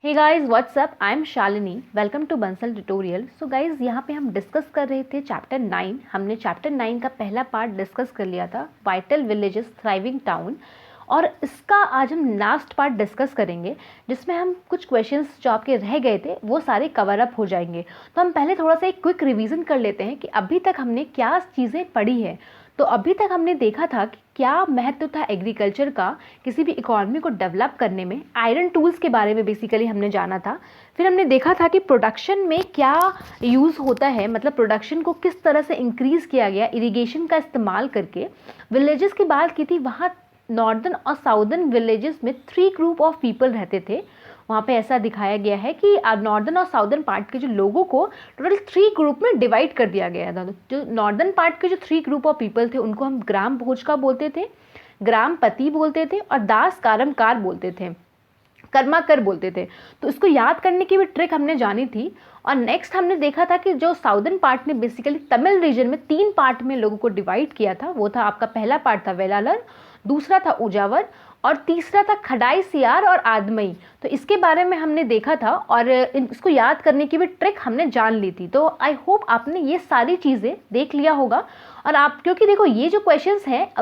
Hey guys what's up, I am Shalini. Welcome to Bansal tutorial. So guys, यहाँ पे हम discuss कर रहे थे चैप्टर 9। हमने चैप्टर 9 का पहला पार्ट डिस्कस कर लिया था, वाइटल विलेजेस थ्राइविंग टाउन, और इसका आज हम लास्ट पार्ट डिस्कस करेंगे जिसमें हम कुछ क्वेश्चंस जो आपके रह गए थे वो सारे कवर अप हो जाएंगे। तो हम पहले थोड़ा सा एक क्विक रिवीजन कर लेते हैं कि अभी तक हमने क्या चीज़ें पढ़ी है। तो अभी तक हमने देखा था कि क्या महत्व था एग्रीकल्चर का किसी भी इकोनॉमी को डेवलप करने में। आयरन टूल्स के बारे में बेसिकली हमने जाना था। फिर हमने देखा था कि प्रोडक्शन में क्या यूज़ होता है, मतलब प्रोडक्शन को किस तरह से इंक्रीज़ किया गया इरिगेशन का इस्तेमाल करके। विलेजेस की बात की थी, वहाँ नॉर्दर्न और साउदर्न विलेजेस में 3 ग्रुप ऑफ पीपल रहते थे। वहाँ पे ऐसा दिखाया गया है कि नॉर्दर्न और साउदर्न पार्ट के जो लोगों को टोटल 3 ग्रुप में डिवाइड कर दिया गया था। जो नॉर्दर्न पार्ट के जो 3 ग्रुप ऑफ पीपल थे उनको हम ग्राम भोजका बोलते थे, ग्राम पति बोलते थे और दास कारमकार बोलते थे, कर्माकर बोलते थे। तो इसको याद करने की भी ट्रिक हमने जानी थी। और नेक्स्ट हमने देखा था कि जो साउदर्न पार्ट ने बेसिकली तमिल रीजन में 3 पार्ट में लोगों को डिवाइड किया था। वो था आपका पहला पार्ट था वेलालर, दूसरा था उजावर और तीसरा था खडाई सियार और आदमई। तो इसके बारे में हमने देखा था और इसको याद करने की भी ट्रिक हमने जान ली थी। तो आई होप आपने ये सारी चीज़ें देख लिया होगा। और आप, क्योंकि देखो ये जो क्वेश्चंस हैं,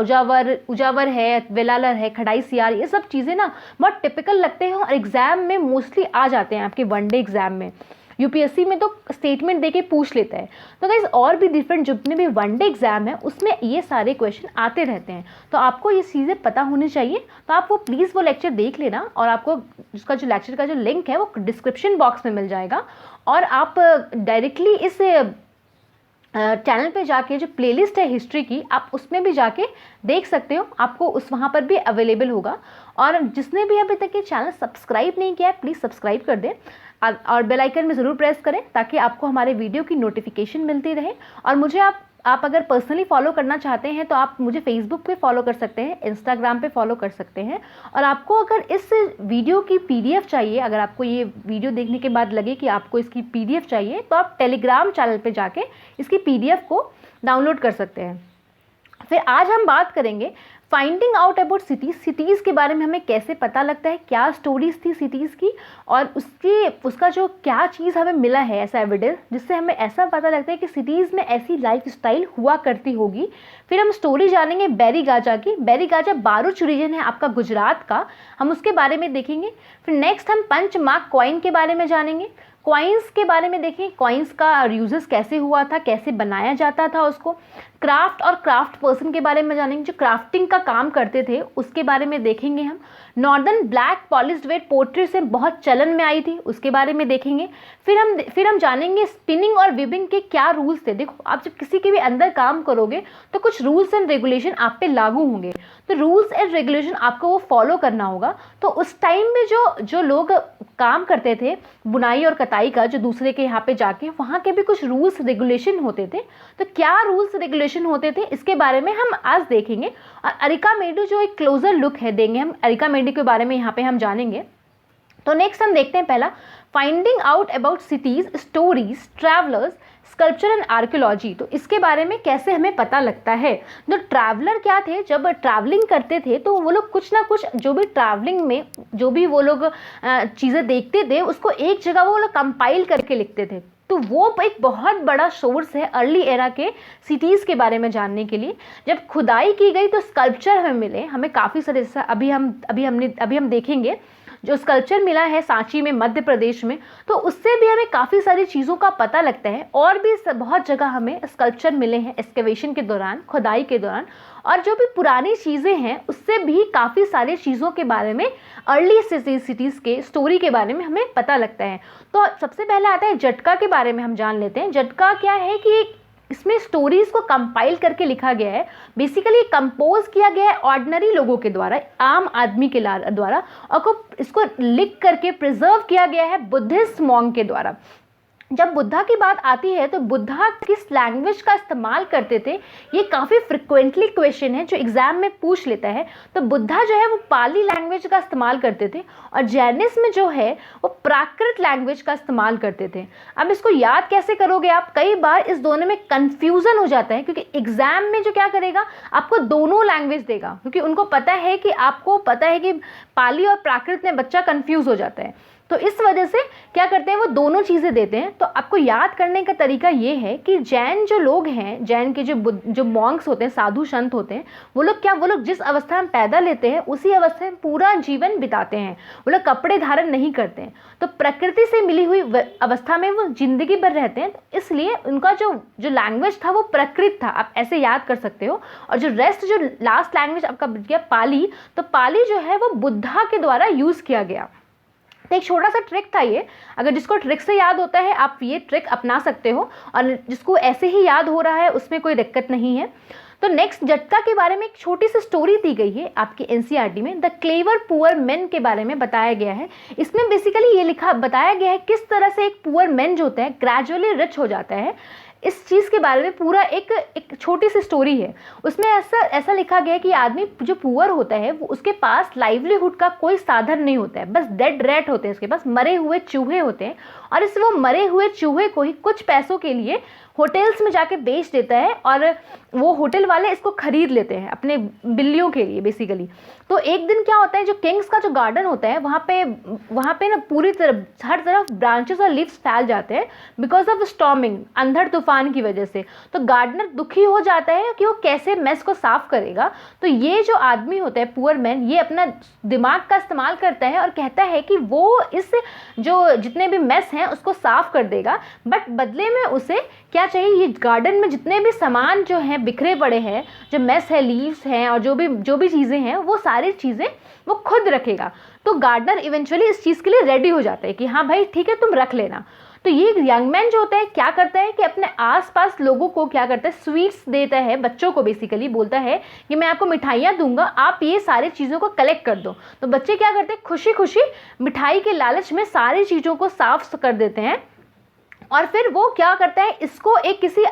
उजावर है, वेलालर है, खडाई सियार, ये सब चीज़ें ना बहुत टिपिकल लगते हैं और एग्जाम में मोस्टली आ जाते हैं आपके वनडे एग्जाम में। यूपीएससी में तो स्टेटमेंट देके पूछ लेता है। तो गाइस, और भी डिफरेंट जितने भी वनडे एग्जाम है उसमें ये सारे क्वेश्चन आते रहते हैं। तो आपको ये चीज़ें पता होनी चाहिए। तो आप वो प्लीज़ वो लेक्चर देख लेना और आपको उसका जो लेक्चर का जो लिंक है वो डिस्क्रिप्शन बॉक्स में मिल जाएगा। और आप डायरेक्टली इस चैनल पे जाके जो प्लेलिस्ट है हिस्ट्री की, आप उसमें भी जाके देख सकते हो, आपको उस वहाँ पर भी अवेलेबल होगा। और जिसने भी अभी तक ये चैनल सब्सक्राइब नहीं किया है प्लीज़ सब्सक्राइब कर दें और बेल आइकन में ज़रूर प्रेस करें ताकि आपको हमारे वीडियो की नोटिफिकेशन मिलती रहे। और मुझे आप अगर पर्सनली फॉलो करना चाहते हैं तो आप मुझे फेसबुक पे फॉलो कर सकते हैं, इंस्टाग्राम पे फॉलो कर सकते हैं। और आपको अगर इस वीडियो की पीडीएफ चाहिए, अगर आपको ये वीडियो देखने के बाद लगे कि आपको इसकी पीडीएफ चाहिए, तो आप टेलीग्राम चैनल पे जाके इसकी पीडीएफ को डाउनलोड कर सकते हैं। फिर आज हम बात करेंगे फाइंडिंग आउट अबाउट सिटीज़ के बारे में। हमें कैसे पता लगता है, क्या स्टोरीज थी सिटीज़ की और उसका जो क्या चीज़ हमें मिला है ऐसा एविडेंस जिससे हमें ऐसा पता लगता है कि सिटीज़ में ऐसी लाइफ स्टाइल हुआ करती होगी। फिर हम स्टोरी जानेंगे बैरी गाजा की। बैरी गाजा बारूच रीजन है आपका गुजरात का, हम उसके बारे में देखेंगे। फिर नेक्स्ट हम पंचमार्क कॉइन के बारे में जानेंगे, कॉइन्स के बारे में देखें, कॉइन्स का यूजेस कैसे हुआ था, कैसे बनाया जाता था उसको। क्राफ्ट और क्राफ्ट पर्सन के बारे में जानेंगे, जो क्राफ्टिंग का काम करते थे उसके बारे में देखेंगे हम। Northern black polished ware pottery से बहुत चलन में आई थी, उसके बारे में देखेंगे। फिर हम जानेंगे स्पिनिंग और विबिंग के क्या रूल्स थे। देखो, आप जब किसी के भी अंदर काम करोगे तो कुछ रूल्स एंड रेगुलेशन आप पे लागू होंगे, तो रूल्स एंड रेगुलेशन आपको वो फॉलो करना होगा। तो उस टाइम में जो लोग काम करते थे बुनाई और कताई का, जो दूसरे के यहाँ पे जाके, वहाँ के भी कुछ रूल्स रेगुलेशन होते थे। तो क्या रूल्स रेगुलेशन होते थे इसके बारे में हम आज देखेंगे। और अरिका मेडू जो एक क्लोजर लुक है देंगे हम, अरिका मेडू के बारे में यहाँ पे हम जानेंगे। तो नेक्स्ट हम देखते हैं पहला, finding out about cities, stories, travellers, sculpture and archaeology. तो इसके बारे में कैसे हमें पता लगता है। जो ट्रैवलर क्या थे, जब ट्रैवलिंग करते थे तो वो लोग कुछ ना कुछ, जो भी ट्रैवलिंग में जो भी वो लोग चीज़ें देखते थे उसको एक जगह वो लोग कंपाइल करके लिखते थे। तो वो एक बहुत बड़ा सोर्स है अर्ली एरा के सिटीज़ के बारे में जानने के लिए। जब खुदाई की गई तो स्कल्पचर हमें मिले, हमें काफ़ी सारे, अभी हम देखेंगे जो स्कल्पचर मिला है सांची में, मध्य प्रदेश में, तो उससे भी हमें काफ़ी सारी चीज़ों का पता लगता है। और भी बहुत जगह हमें स्कल्पचर मिले हैं एक्सकेवेशन के दौरान, खुदाई के दौरान। और जो भी पुरानी चीज़ें हैं उससे भी काफ़ी सारी चीज़ों के बारे में, अर्ली सिटीज़ के स्टोरी के बारे में हमें पता लगता है। तो सबसे पहले आता है जटका के बारे में हम जान लेते हैं। जटका क्या है कि इसमें स्टोरीज को कंपाइल करके लिखा गया है, बेसिकली कंपोज किया गया है ऑर्डिनरी लोगों के द्वारा, आम आदमी के द्वारा, और इसको लिख करके प्रिजर्व किया गया है बुद्धिस्ट मॉन्क के द्वारा। जब बुद्धा की बात आती है तो बुद्धा किस लैंग्वेज का इस्तेमाल करते थे, ये काफ़ी फ्रिक्वेंटली क्वेश्चन है जो एग्जाम में पूछ लेता है। तो बुद्धा जो है वो पाली लैंग्वेज का इस्तेमाल करते थे और जैनिज्म जो है वो प्राकृत लैंग्वेज का इस्तेमाल करते थे। अब इसको याद कैसे करोगे आप, कई बार इस दोनों में कन्फ्यूज़न हो जाता है क्योंकि एग्जाम में जो क्या करेगा आपको दोनों लैंग्वेज देगा, क्योंकि उनको पता है कि आपको पता है कि पाली और प्राकृत में बच्चा कन्फ्यूज़ हो जाता है। तो इस वजह से क्या करते हैं, वो दोनों चीज़ें देते हैं। तो आपको याद करने का तरीका ये है कि जैन जो लोग हैं, जैन के जो मॉन्क्स होते हैं, साधु संत होते हैं, वो लोग जिस अवस्था में पैदा लेते हैं उसी अवस्था में पूरा जीवन बिताते हैं। वो लोग कपड़े धारण नहीं करते हैं, तो प्रकृति से मिली हुई अवस्था में वो जिंदगी भर रहते हैं। तो इसलिए उनका जो लैंग्वेज था वो प्राकृत था, आप ऐसे याद कर सकते हो। और जो रेस्ट, जो लास्ट लैंग्वेज आपका गया पाली, तो पाली जो है वो बुद्धा के द्वारा यूज़ किया गया। तो एक छोटा सा ट्रिक था ये, अगर जिसको ट्रिक से याद होता है आप ये ट्रिक अपना सकते हो, और जिसको ऐसे ही याद हो रहा है उसमें कोई दिक्कत नहीं है। तो नेक्स्ट जटका के बारे में एक छोटी सी स्टोरी दी गई है आपके एनसीईआरटी में, द क्लेवर पुअर मैन के बारे में बताया गया है। इसमें बेसिकली ये बताया गया है किस तरह से एक पुअर मैन जो होता है ग्रेजुअली रिच हो जाता है। इस चीज़ के बारे में पूरा एक छोटी सी स्टोरी है। उसमें ऐसा लिखा गया है कि आदमी जो पुअर होता है वो उसके पास लाइवलीहुड का कोई साधन नहीं होता है, बस डेड रैट होते हैं, उसके पास मरे हुए चूहे होते हैं, और इस वो मरे हुए चूहे को ही कुछ पैसों के लिए होटल्स में जाके बेच देता है, और वो होटल वाले इसको खरीद लेते हैं अपने बिल्लियों के लिए बेसिकली। तो एक दिन क्या होता है, जो किंग्स का जो गार्डन होता है वहाँ पे ना पूरी तरफ हर तरफ ब्रांचेस और लीव्स फैल जाते हैं बिकॉज ऑफ स्टॉर्मिंग, अंधड़ तूफान की वजह से। तो गार्डनर दुखी हो जाता है कि वो कैसे मेस को साफ करेगा। तो ये जो आदमी होता है पुअर मैन, ये अपना दिमाग का इस्तेमाल करता है और कहता है कि वो इस जो जितने भी मेस हैं उसको साफ कर देगा, बट बदले में उसे क्या चाहिए, ये गार्डन में जितने भी सामान जो हैं बिखरे पड़े हैं, जो मेस है, लीव्स हैं, और जो भी चीज़ें हैं, वो सारी चीज़ें वो खुद रखेगा। तो गार्डनर इवेंचुअली इस चीज़ के लिए रेडी हो जाता है कि हाँ भाई ठीक है तुम रख लेना। तो ये यंग मैन जो होता है क्या करता है कि अपने आसपास लोगों को क्या करता है, स्वीट्स देता है, बच्चों को बेसिकली बोलता है कि मैं आपको मिठाइयाँ दूंगा, आप ये सारी चीज़ों को कलेक्ट कर दो। तो बच्चे क्या करते हैं, खुशी खुशी मिठाई के लालच में सारी चीज़ों को साफ कर देते हैं, और फिर वो क्या करता है, इसको एक किसी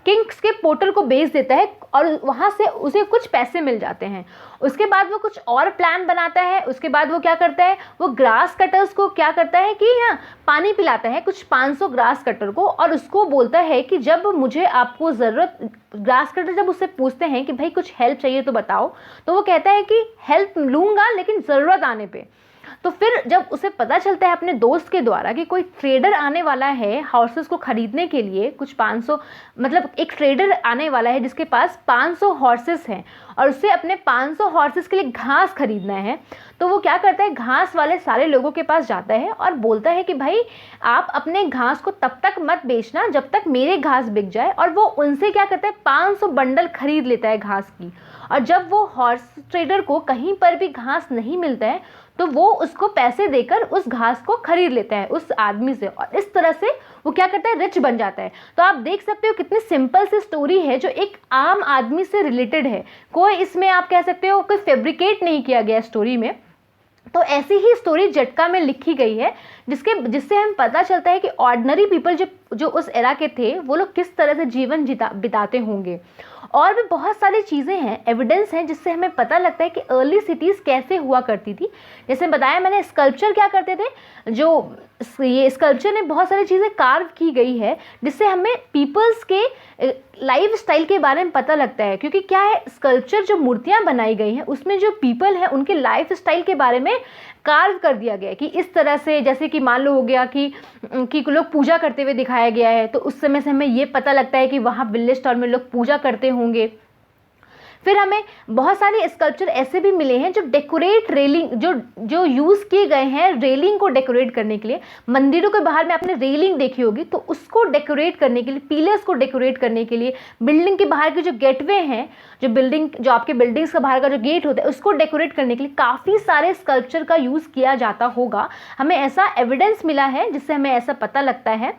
किंग्स के पोर्टल को बेच देता है, और वहाँ से उसे कुछ पैसे मिल जाते हैं। उसके बाद वो कुछ और प्लान बनाता है। उसके बाद वो क्या करता है, वो ग्रास कटर्स को क्या करता है कि पानी पिलाता है कुछ 500 ग्रास कटर को, और उसको बोलता है कि जब मुझे आपको ज़रूरत, ग्रास कटर जब उससे पूछते हैं कि भाई कुछ हेल्प चाहिए तो बताओ, तो वो कहता है कि हेल्प लूँगा लेकिन ज़रूरत आने पे। तो फिर जब उसे पता चलता है अपने दोस्त के द्वारा कि कोई ट्रेडर आने वाला है हॉर्सेस को खरीदने के लिए, कुछ 500, मतलब एक ट्रेडर आने वाला है जिसके पास 500 हॉर्सेस हैं, और उसे अपने 500 हॉर्सेस के लिए घास खरीदना है। तो वो क्या करता है, घास वाले सारे लोगों के पास जाता है और बोलता है कि भाई आप अपने घास को तब तक मत बेचना जब तक मेरे घास बिक जाए। और वो उनसे क्या करता है, 500 बंडल खरीद लेता है घास की। और जब वो हॉर्स ट्रेडर को कहीं पर भी घास नहीं मिलता है तो वो उसको पैसे देकर उस घास को खरीद लेता है उस आदमी से, और इस तरह से वो क्या करता है, रिच बन जाता है। तो आप देख सकते हो कितनी सिंपल सी स्टोरी है जो एक आम आदमी से रिलेटेड है, कोई इसमें आप कह सकते हो कोई फैब्रिकेट नहीं किया गया स्टोरी में। तो ऐसी ही स्टोरी जटका में लिखी गई है जिससे हमें पता चलता है कि ऑर्डिनरी पीपल जो उस एरा के थे वो लोग किस तरह से जीवन बिताते होंगे। और भी बहुत सारी चीज़ें हैं, एविडेंस हैं, जिससे हमें पता लगता है कि अर्ली सिटीज़ कैसे हुआ करती थी। जैसे बताया मैंने, स्कल्पचर क्या करते थे, जो ये स्कल्पचर में बहुत सारी चीज़ें कार्व की गई है जिससे हमें पीपल्स के लाइफ स्टाइल के बारे में पता लगता है। क्योंकि क्या है, स्कल्पचर जो मूर्तियाँ बनाई गई हैं उसमें जो पीपल हैं उनके लाइफ स्टाइल के बारे में कार्व कर दिया गया है कि इस तरह से, जैसे कि मान लो हो गया कि लोग पूजा करते हुए दिखाया गया है, तो उस समय से हमें ये पता लगता है कि वहाँ विलेज टाउन में लोग पूजा करते होंगे। फिर हमें बहुत सारे स्कल्पचर ऐसे भी मिले हैं जो डेकोरेट रेलिंग जो यूज़ किए गए हैं रेलिंग को डेकोरेट करने के लिए। मंदिरों के बाहर में आपने रेलिंग देखी होगी, तो उसको डेकोरेट करने के लिए, पिलर्स को डेकोरेट करने के लिए, बिल्डिंग के बाहर के जो गेटवे हैं, जो आपके बिल्डिंग्स का बाहर का जो गेट होता है उसको डेकोरेट करने के लिए काफ़ी सारे स्कल्पचर का यूज़ किया जाता होगा। हमें ऐसा एविडेंस मिला है जिससे हमें ऐसा पता लगता है।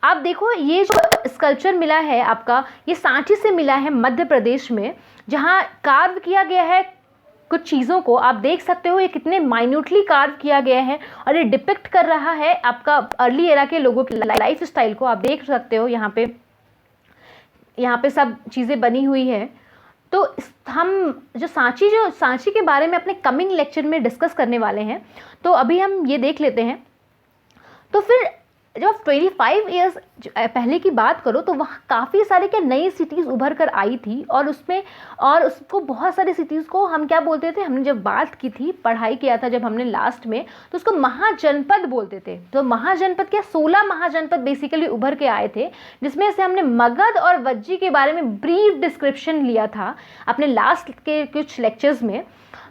आप देखो, ये जो स्कल्पचर मिला है आपका, ये सांची से मिला है मध्य प्रदेश में, जहाँ कार्व किया गया है कुछ चीज़ों को। आप देख सकते हो ये कितने माइन्यूटली कार्व किया गया है, और ये डिपिक्ट कर रहा है आपका अर्ली एरा के लोगों की लाइफ स्टाइल को। आप देख सकते हो यहाँ पे सब चीज़ें बनी हुई है। तो हम जो सांची के बारे में अपने कमिंग लेक्चर में डिस्कस करने वाले हैं, तो अभी हम ये देख लेते हैं। तो फिर जब आप 25 ईयर्स पहले की बात करो तो वहाँ काफ़ी सारे क्या नई सिटीज़ उभर कर आई थी, और उसको बहुत सारी सिटीज़ को हम क्या बोलते थे, हमने जब बात की थी, पढ़ाई किया था जब हमने लास्ट में, तो उसको महाजनपद बोलते थे। तो महाजनपद क्या, 16 महाजनपद बेसिकली उभर के आए थे, जिसमें से हमने मगध और वज्जी के बारे में ब्रीफ डिस्क्रिप्शन लिया था अपने लास्ट के कुछ लेक्चर्स में।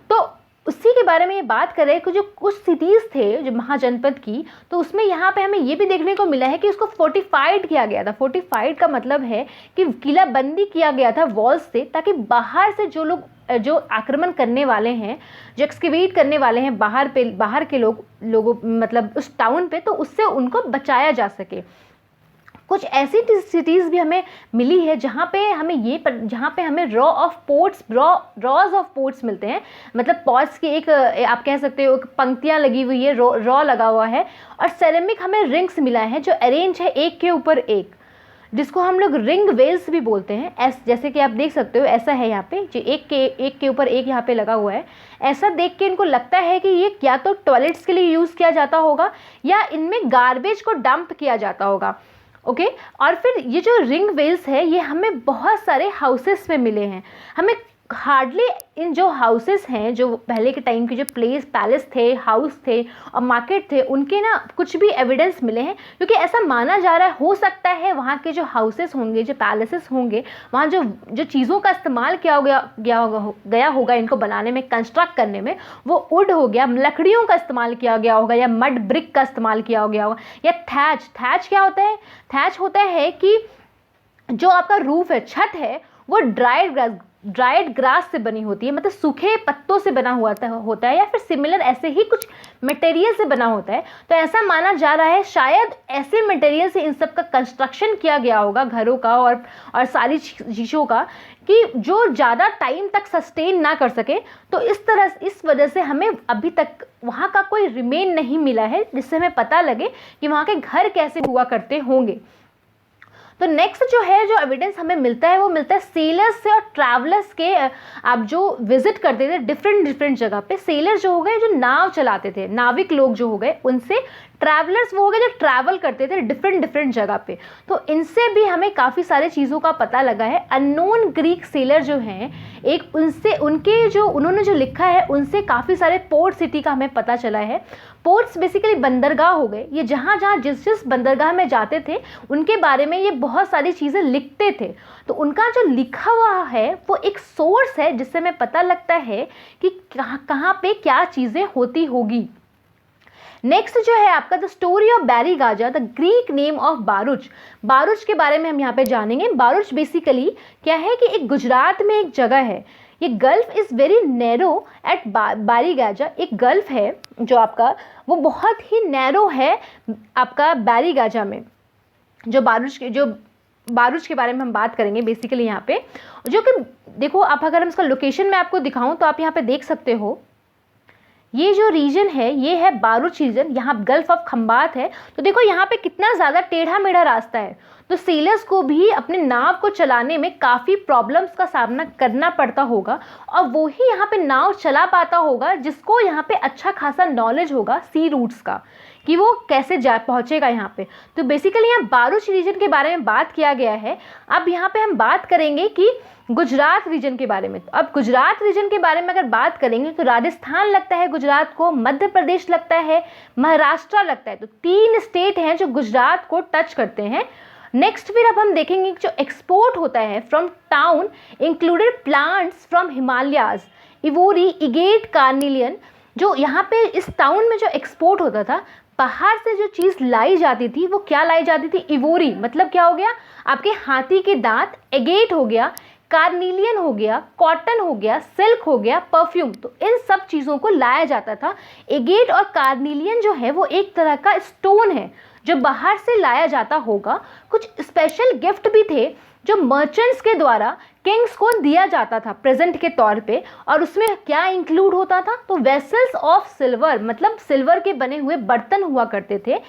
तो उसी के बारे में ये बात कर रहे हैं कि जो कुछ सिटीज़ थे जो महाजनपद की, तो उसमें यहाँ पे हमें ये भी देखने को मिला है कि उसको फोर्टिफाइड किया गया था। फोर्टिफाइड का मतलब है कि किलाबंदी किया गया था वॉल्स से, ताकि बाहर से जो लोग जो आक्रमण करने वाले हैं, जो एक्सकेवेट करने वाले हैं बाहर के लोगों मतलब उस टाउन पे, तो उससे उनको बचाया जा सके। कुछ ऐसी सिटीज़ भी हमें मिली है जहाँ पे हमें रॉज ऑफ पोर्ट्स मिलते हैं, मतलब पॉट्स की एक आप कह सकते हो पंक्तियाँ लगी हुई है, रॉ लगा हुआ है, और सेरेमिक हमें रिंग्स मिला है जो अरेंज है एक के ऊपर एक, जिसको हम लोग रिंग वेल्स भी बोलते हैं। जैसे कि आप देख सकते हो ऐसा है यहाँ पे, जो एक के ऊपर एक यहाँ पे लगा हुआ है। ऐसा देख के इनको लगता है कि ये या तो टॉयलेट्स के लिए यूज़ किया जाता होगा या इनमें गार्बेज को डंप किया जाता होगा। ओके और फिर ये जो रिंग वेल्स है ये हमें बहुत सारे हाउसेस में मिले हैं। हमें हार्डली इन जो हाउसेस हैं, जो पहले के टाइम के जो पैलेस थे, हाउस थे और मार्केट थे, उनके ना कुछ भी एविडेंस मिले हैं, क्योंकि ऐसा माना जा रहा है हो सकता है वहाँ के जो हाउसेस होंगे, जो पैलेसेस होंगे, वहाँ जो चीज़ों का इस्तेमाल गया होगा इनको बनाने में, कंस्ट्रक्ट करने में, वो वुड हो गया, लकड़ियों का इस्तेमाल किया गया होगा, या मड ब्रिक का इस्तेमाल किया गया होगा, या थैच क्या होता है, थैच होता है कि जो आपका रूफ है, छत है, वो ड्राइड ग्रास से बनी होती है, मतलब सूखे पत्तों से बना हुआ होता है, या फिर सिमिलर ऐसे ही कुछ मटेरियल से बना होता है। तो ऐसा माना जा रहा है शायद ऐसे मटेरियल से इन सब का कंस्ट्रक्शन किया गया होगा, घरों का और सारी चीज़ों का, कि जो ज़्यादा टाइम तक सस्टेन ना कर सके। तो इस वजह से हमें अभी तक वहाँ का कोई रिमेन नहीं मिला है जिससे हमें पता लगे कि वहाँ के घर कैसे हुआ करते होंगे। तो नेक्स्ट जो एविडेंस हमें मिलता है वो मिलता है सेलर्स से और ट्रैवलर्स के। आप जो विजिट करते थे डिफरेंट जगह पे, सेलर जो हो गए जो नाव चलाते थे, नाविक लोग जो हो गए उनसे, ट्रैवलर्स वो हो गए जो ट्रैवल करते थे डिफरेंट जगह पे। तो इनसे भी हमें काफ़ी सारे चीज़ों का पता लगा है। अननोन ग्रीक सेलर जो हैं, एक उन्होंने जो लिखा है उनसे काफ़ी सारे पोर्ट सिटी का हमें पता चला है। पोर्ट्स बेसिकली बंदरगाह हो गए, ये जहाँ जिस बंदरगाह में जाते थे उनके बारे में ये बहुत सारी चीज़ें लिखते थे। तो उनका जो लिखा हुआ है वो एक सोर्स है जिससे हमें पता लगता है कि कहाँ पे क्या चीज़ें होती होगी। नेक्स्ट जो है आपका the story of Barygaza, the Greek name of Bharuch के बारे में हम यहाँ पे जानेंगे। बारूच बेसिकली क्या है कि एक गुजरात में एक जगह है, ये gulf is very narrow at Barygaza. एक गल्फ है जो आपका वो बहुत ही नैरो है आपका बैरीगाजा में। जो बारूच के बारे में हम बात करेंगे बेसिकली यहाँ पे, जो कि देखो आप, अगर हम इसका लोकेशन में आपको दिखाऊं तो आप यहाँ पे देख सकते हो, ये जो रीजन है ये है बारूच रीजन, यहाँ गल्फ ऑफ खंबात है। तो देखो यहाँ पे कितना ज़्यादा टेढ़ा मेढ़ा रास्ता है, तो सेलर्स को भी अपने नाव को चलाने में काफ़ी प्रॉब्लम्स का सामना करना पड़ता होगा, और वो ही यहाँ पे नाव चला पाता होगा जिसको यहाँ पे अच्छा खासा नॉलेज होगा सी रूट्स का, कि वो कैसे पहुँचेगा यहाँ पे। तो बेसिकली यहाँ बारूच रीजन के बारे में बात किया गया है। अब यहाँ पे हम बात करेंगे कि गुजरात रीजन के बारे में। तो अब गुजरात रीजन के बारे में अगर बात करेंगे तो राजस्थान लगता है गुजरात को, मध्य प्रदेश लगता है, महाराष्ट्र लगता है। तो 3 स्टेट हैं जो गुजरात को टच करते हैं। नेक्स्ट फिर अब हम देखेंगे जो एक्सपोर्ट होता है from town included plants from Himalayas, ivory, agate, carnelian. जो यहाँ पे इस टाउन में जो एक्सपोर्ट होता था, बाहर से जो चीज़ लाई जाती थी वो क्या लाई जाती थी, इवोरी, मतलब क्या हो गया आपके हाथी के दांत, एगेट हो गया, कार्निलियन हो गया, कॉटन हो गया, सिल्क हो गया, परफ्यूम। तो इन सब चीज़ों को लाया जाता था। एगेट और कार्निलियन जो है वो एक तरह का स्टोन है जो बाहर से लाया जाता होगा। कुछ स्पेशल गिफ्ट भी थे जो मर्चेंट्स के द्वारा किंग्स को दिया जाता था प्रेजेंट के तौर पे, और उसमें क्या इंक्लूड होता था, तो वेसल्स ऑफ सिल्वर, मतलब सिल्वर के बने हुए बर्तन हुआ करते थे।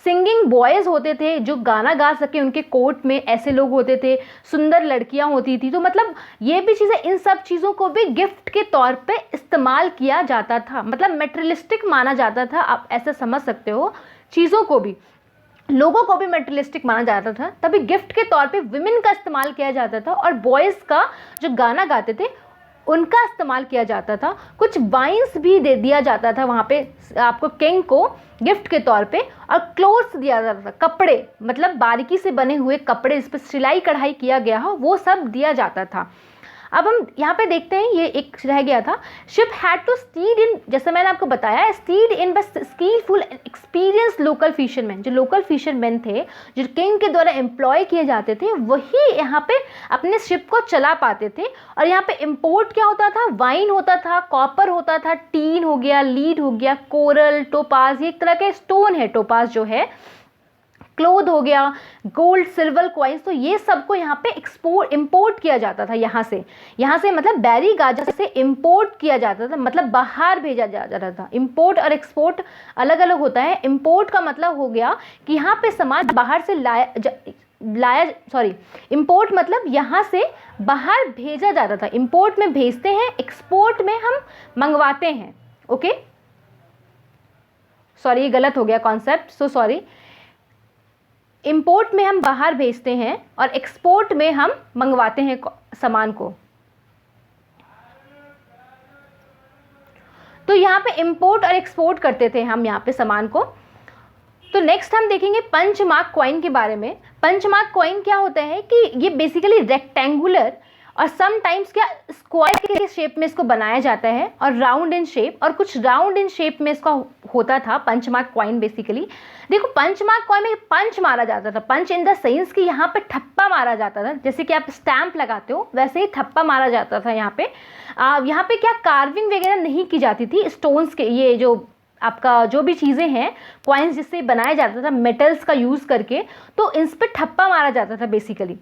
सिंगिंग बॉयज़ होते थे जो गाना गा सके, उनके कोर्ट में ऐसे लोग होते थे, सुंदर लड़कियां होती थी। तो मतलब ये भी चीज़ें, इन सब चीज़ों को भी गिफ्ट के तौर पे इस्तेमाल किया जाता था, मतलब मेटेरियलिस्टिक माना जाता था, आप ऐसा समझ सकते हो चीज़ों को भी। लोगों को भी मटेरियलिस्टिक माना जाता था, तभी गिफ्ट के तौर पे विमेन का इस्तेमाल किया जाता था और बॉयज़ का जो गाना गाते थे उनका इस्तेमाल किया जाता था। कुछ वाइन्स भी दे दिया जाता था वहाँ पे आपको किंग को गिफ्ट के तौर पे, और क्लोथ्स दिया जाता था, कपड़े, मतलब बारीकी से बने हुए कपड़े इस पर सिलाई कढ़ाई किया गया हो वो सब दिया जाता था। अब हम यहाँ पे देखते हैं, ये एक रह गया था, ship had to steered in, जैसे मैंने आपको बताया, स्टीड इन बस skilful and experience local fisherman. जो लोकल फिशरमैन थे जो किंग के द्वारा एम्प्लॉय किए जाते थे वही यहाँ पे अपने शिप को चला पाते थे। और यहाँ पे इम्पोर्ट क्या होता था, वाइन होता था, कॉपर होता था, टीन हो गया, लीड हो गया, कोरल, टोपाज, ये एक तरह के स्टोन है टोपाज जो है, क्लोथ हो गया, गोल्ड, सिल्वर कॉइन्स, तो ये सबको यहाँ पे इंपोर्ट किया जाता था। यहाँ से मतलब बैरी गाजा से इंपोर्ट किया जाता था, मतलब बाहर भेजा जाता था। इंपोर्ट और एक्सपोर्ट अलग अलग होता है। इंपोर्ट का मतलब हो गया कि यहाँ पे सामान बाहर से इंपोर्ट मतलब यहाँ से बाहर भेजा जाता था। इंपोर्ट में भेजते हैं, एक्सपोर्ट में हम मंगवाते हैं। ओके, सॉरी ये गलत हो गया कॉन्सेप्ट, सो सॉरी। इंपोर्ट में हम बाहर भेजते हैं और एक्सपोर्ट में हम मंगवाते हैं सामान को। तो यहाँ पे इंपोर्ट और एक्सपोर्ट करते थे हम यहाँ पे सामान को। तो नेक्स्ट हम देखेंगे पंचमार्क कॉइन के बारे में। पंचमार्क कॉइन क्या होता है कि ये बेसिकली रेक्टेंगुलर और समटाइम्स क्या स्क्वायर के शेप में इसको बनाया जाता है, और राउंड इन शेप, और कुछ राउंड इन शेप में इसका होता था पंचमार्क कॉइन। बेसिकली देखो पंचमार्क कॉइन में पंच मारा जाता था, पंच इन द सेंस कि यहाँ पे ठप्पा मारा जाता था, जैसे कि आप स्टैंप लगाते हो वैसे ही ठप्पा मारा जाता था। यहाँ पे क्या कार्विंग वगैरह नहीं की जाती थी स्टोन्स के, ये जो आपका जो भी चीज़ें हैं कॉइन्स जिससे बनाया जाता था मेटल्स का यूज़ करके, तो इन पर ठप्पा मारा जाता था बेसिकली।